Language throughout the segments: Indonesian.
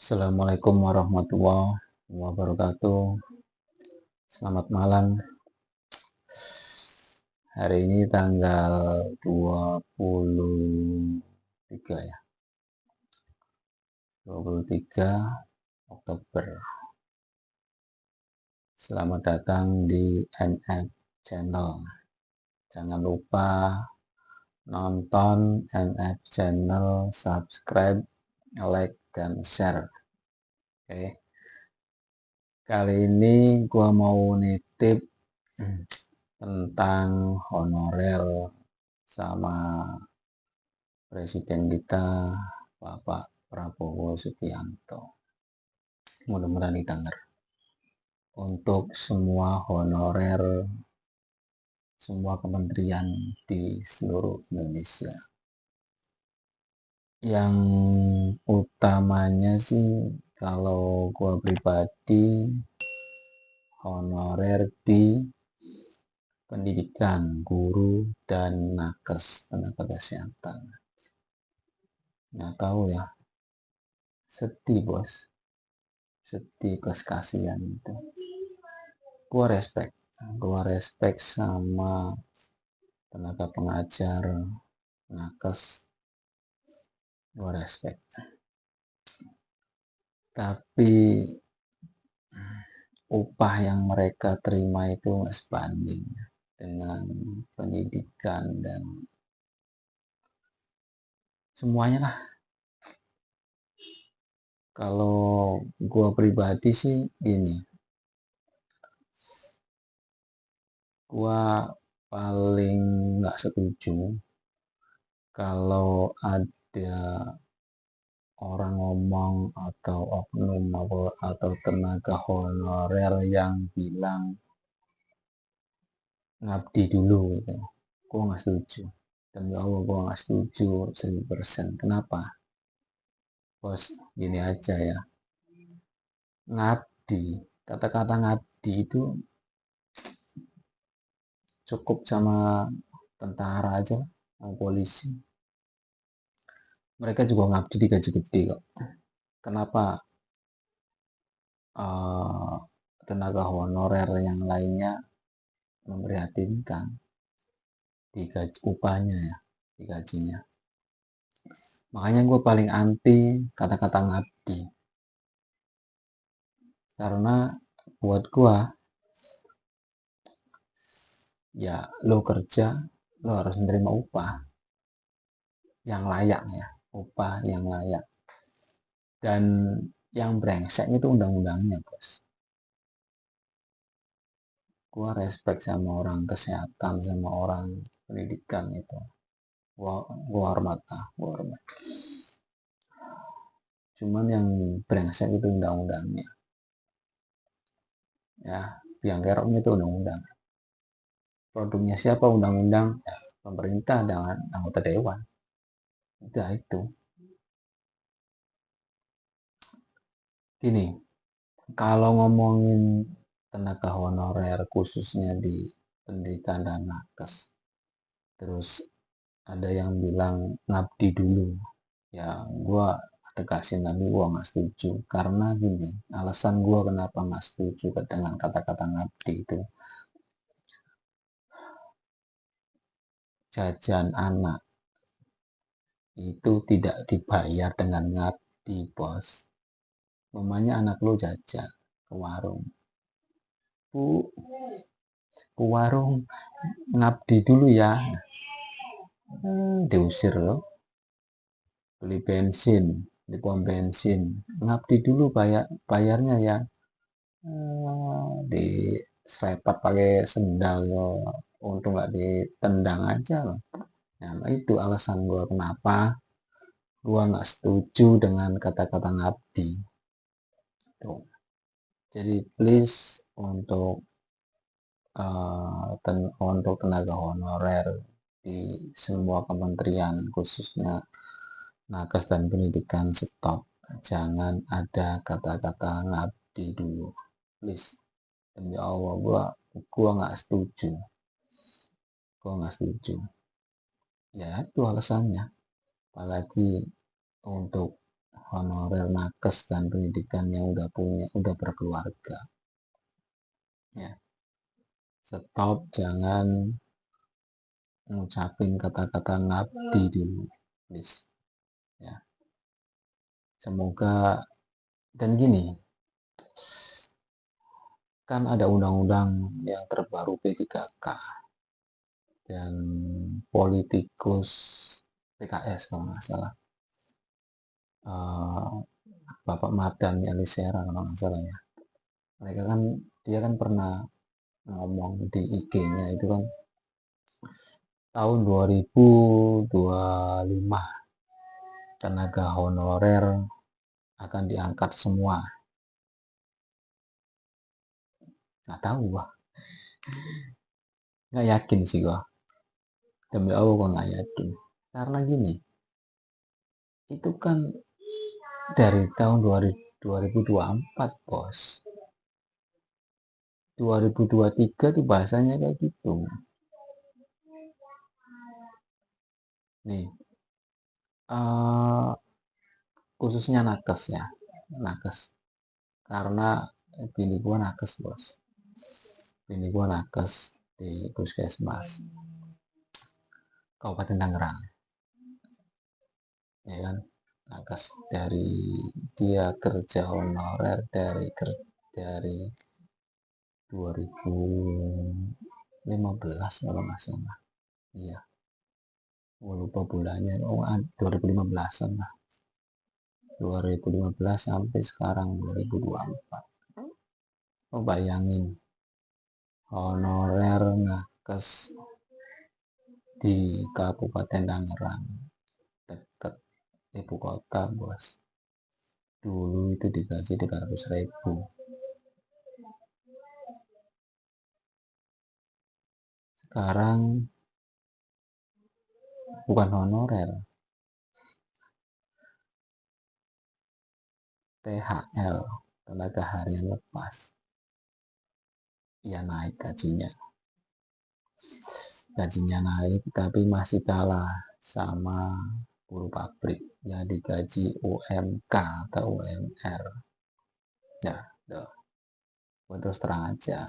Assalamualaikum warahmatullahi wabarakatuh. Selamat malam. Hari ini tanggal 23 ya. 23 Oktober. Selamat datang di NX Channel. Jangan lupa nonton NX Channel, subscribe, like, dan share. Oke. Kali ini gua mau nitip tentang honorer sama presiden kita Bapak Prabowo Subianto. Mudah-mudahan didengar. Untuk semua honorer, semua kementerian di seluruh Indonesia. Yang utamanya sih kalau gua pribadi honorer di pendidikan, guru, dan nakes, tenaga kesehatan. Nggak tahu ya, sedih bos, sedih plus kasihan itu. Gua respect sama tenaga pengajar, nakes, gua respect. Tapi upah yang mereka terima itu nggak sebanding dengan pendidikan dan semuanya lah. Kalau gua pribadi sih gini, gua paling nggak setuju kalau ada orang ngomong atau oknum atau tenaga honorer yang bilang ngabdi dulu gitu. Gua nggak setuju. Demi Allah gua nggak setuju 1000%. Kenapa? Bos, gini aja ya. Ngabdi, kata-kata ngabdi itu cukup sama tentara aja, sama polisi. Mereka juga ngabdi di gaji gede kok. Kenapa tenaga honorer yang lainnya memprihatinkan di gaji upahnya ya, di gajinya. Makanya gue paling anti kata-kata ngabdi. Karena buat gue, ya lo kerja, lo harus menerima upah yang layak ya, upah yang layak. Dan yang brengsek itu undang-undangnya bos. Gue respect sama orang kesehatan, sama orang pendidikan itu. Gue hormat lah, gue hormat. Cuman yang brengsek itu undang-undangnya. Ya, yang keroknya itu undang-undang. Produknya siapa undang-undang? Ya, pemerintah dan anggota dewan. Udah itu. Gini, kalau ngomongin tenaga honorer khususnya di pendidikan dan nakes, terus ada yang bilang ngabdi dulu. Ya, gue tegasin lagi gue nggak setuju. Karena gini, alasan gue kenapa nggak setuju dengan kata-kata ngabdi itu, jajan anak itu tidak dibayar dengan ngabdi bos. Mamanya anak lo jajan ke warung, bu warung ngabdi dulu ya, diusir lo. Beli bensin di pom bensin, ngabdi dulu bayarnya ya, di selepat pakai sendal lo, untung nggak ditendang aja loh. Nah, itu alasan gue kenapa gue nggak setuju dengan kata-kata ngabdi. Tuh. Jadi please untuk tenaga honorer di semua kementerian khususnya nakes dan pendidikan stop. Jangan ada kata-kata ngabdi dulu. Please. Demi Allah gua nggak setuju. Gua nggak setuju. Ya itu alasannya. Apalagi untuk honorer nakes dan pendidikan yang udah berkeluarga. Ya, stop, jangan ngucapin kata-kata ngabdi dulu, please. Ya, semoga. Dan gini, kan ada undang-undang yang terbaru P3K dan politikus PKS kalau nggak salah, Bapak Mardhani Alisera kalau nggak salah ya. Dia kan pernah ngomong di IG-nya itu kan tahun 2025 tenaga honorer akan diangkat semua. Nggak tahu gua, nggak yakin sih gua, demi Allah gua nggak yakin. Karena gini, itu kan dari tahun 2024 bos, 2023 tuh bahasanya kayak gitu nih. Khususnya nakes ya, nakes, karena bini gua nakes bos, bini gua nakes di puskesmas Kabupaten Tangerang, ya kan. Nakes, dari dia kerja honorer dari 2015 kalau nggak salah. Iya, gue lupa bulannya. 2015an lah. 2015 sampai sekarang 2024. Oh, bayangin, honorer nakes di Kabupaten Tangerang, dekat ibu kota bos. Dulu itu digaji 300.000. Sekarang bukan honorer, THL, tenaga harian lepas. Ya naik gajinya naik, tapi masih kalah sama buruh pabrik yang digaji UMK atau UMR. Ya, gue terus terang aja.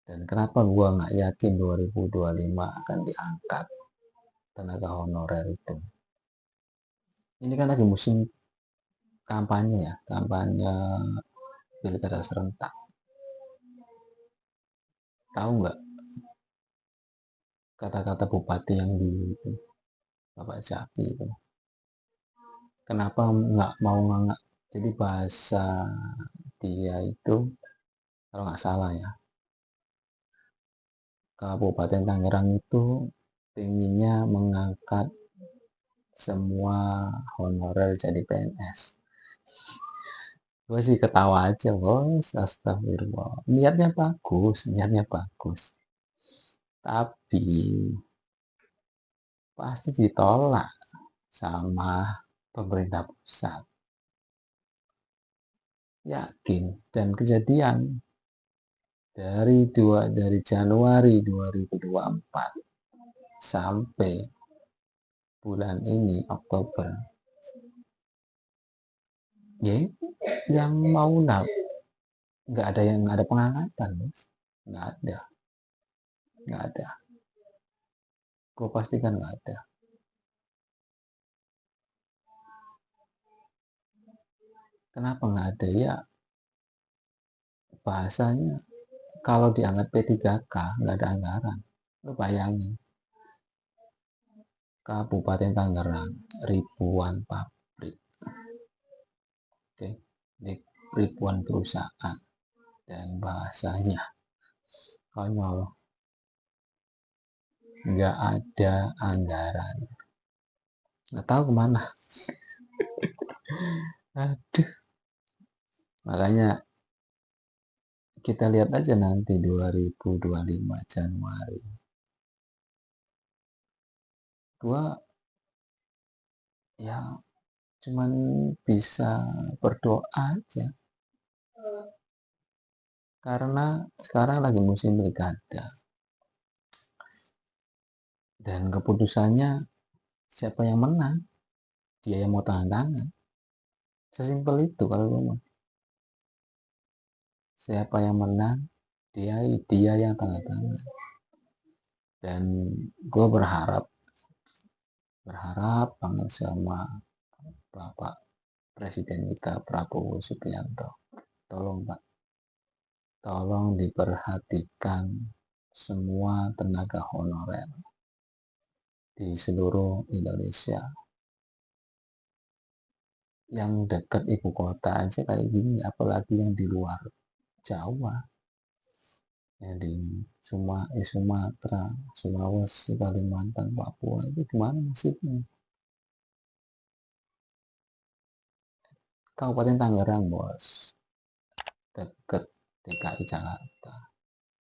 Dan kenapa gue nggak yakin 2025 akan diangkat tenaga honorer itu? Ini kan lagi musim kampanye ya, kampanye pilkada serentak. Tahu nggak kata-kata bupati yang dulu itu, Bapak Jaki itu? Kenapa nggak mau ngangkat? Jadi bahasa dia itu, kalau nggak salah ya, Kabupaten Tangerang itu pengennya mengangkat semua honorer jadi PNS. Gue sih ketawa aja bos, astagfirullah. Niatnya bagus, tapi pasti ditolak sama pemerintah pusat. Yakin. Dan kejadian dari Januari 2024 sampai bulan ini Oktober, ya yang mau nggak ada pengangkatan, nggak ada, gue pastikan nggak ada. Kenapa nggak ada ya? Bahasanya kalau diangkat P3K nggak ada anggaran. Lu bayangin, Kabupaten Tangerang ribuan pabrik, oke, ribuan perusahaan, dan bahasanya konyol, nggak ada anggaran, nggak tahu kemana. Aduh, makanya kita lihat aja nanti 2025 Januari. Gua ya cuman bisa berdoa aja, karena sekarang lagi musim pilkada dan keputusannya siapa yang menang, dia yang mau tangan. Sesimpel itu kalau gue mah. Siapa yang menang, dia yang tanda tangan. Dan gue berharap banget sama Bapak Presiden kita Prabowo Subianto. Tolong Pak, tolong diperhatikan semua tenaga honorer di seluruh Indonesia. Yang dekat ibu kota aja kayak gini, apalagi yang di luar Jawa, yang di Sumatera, Sulawesi, Kalimantan, Papua, itu gimana nasibnya? Kabupaten Tangerang, bos, deket DKI Jakarta,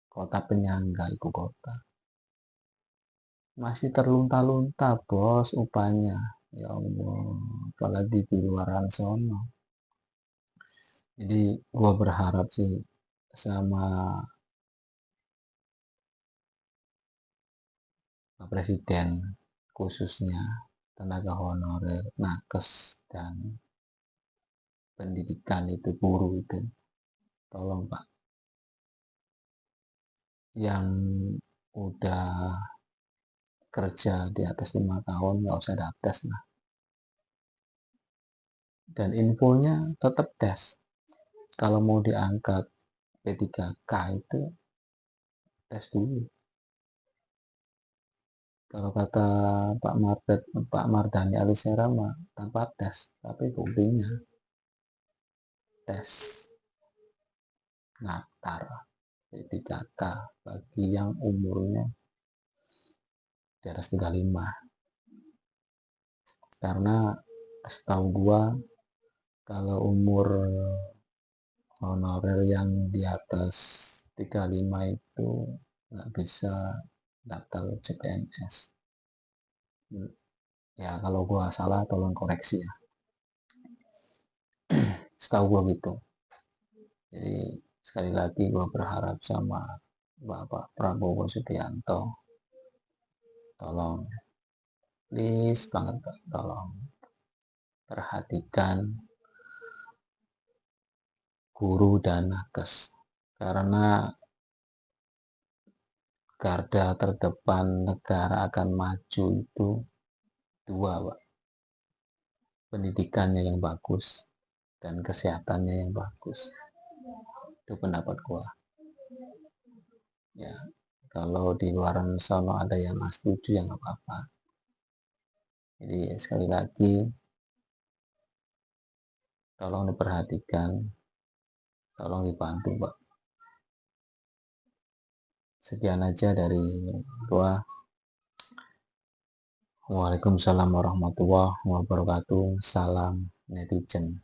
kota penyangga ibu kota, masih terlunta-lunta, bos, upahnya. Ya Allah, apalagi di luaran sono. Jadi gua berharap sih sama Pak Presiden, khususnya tenaga honorer, nakes, dan pendidikan itu, guru itu, tolong Pak, yang udah kerja di atas 5 tahun nggak usah ada tes lah, dan infonya tetap tes. Kalau mau diangkat P3K itu tes dulu. Kalau kata Pak Mardhani Alisera mah tanpa tes, tapi buktinya tes daftar P3K bagi yang umurnya di atas 35. Karena setahu gua kalau umur honorer yang di atas 35 itu nggak bisa daftar CPNS. Ya kalau gua salah tolong koreksi ya. Setahu gua gitu. Jadi sekali lagi gua berharap sama Bapak Prabowo Subianto, tolong, please banget Pak, tolong perhatikan guru dan nakes, karena garda terdepan negara akan maju itu dua, Pak. Pendidikannya yang bagus dan kesehatannya yang bagus. Itu pendapat gua. Ya, kalau di luar sana ada yang nggak setuju ya nggak apa-apa. Jadi sekali lagi tolong diperhatikan, tolong dibantu, Pak. Sekian aja dari gua. Waalaikumsalam warahmatullahi wabarakatuh. Salam netizen.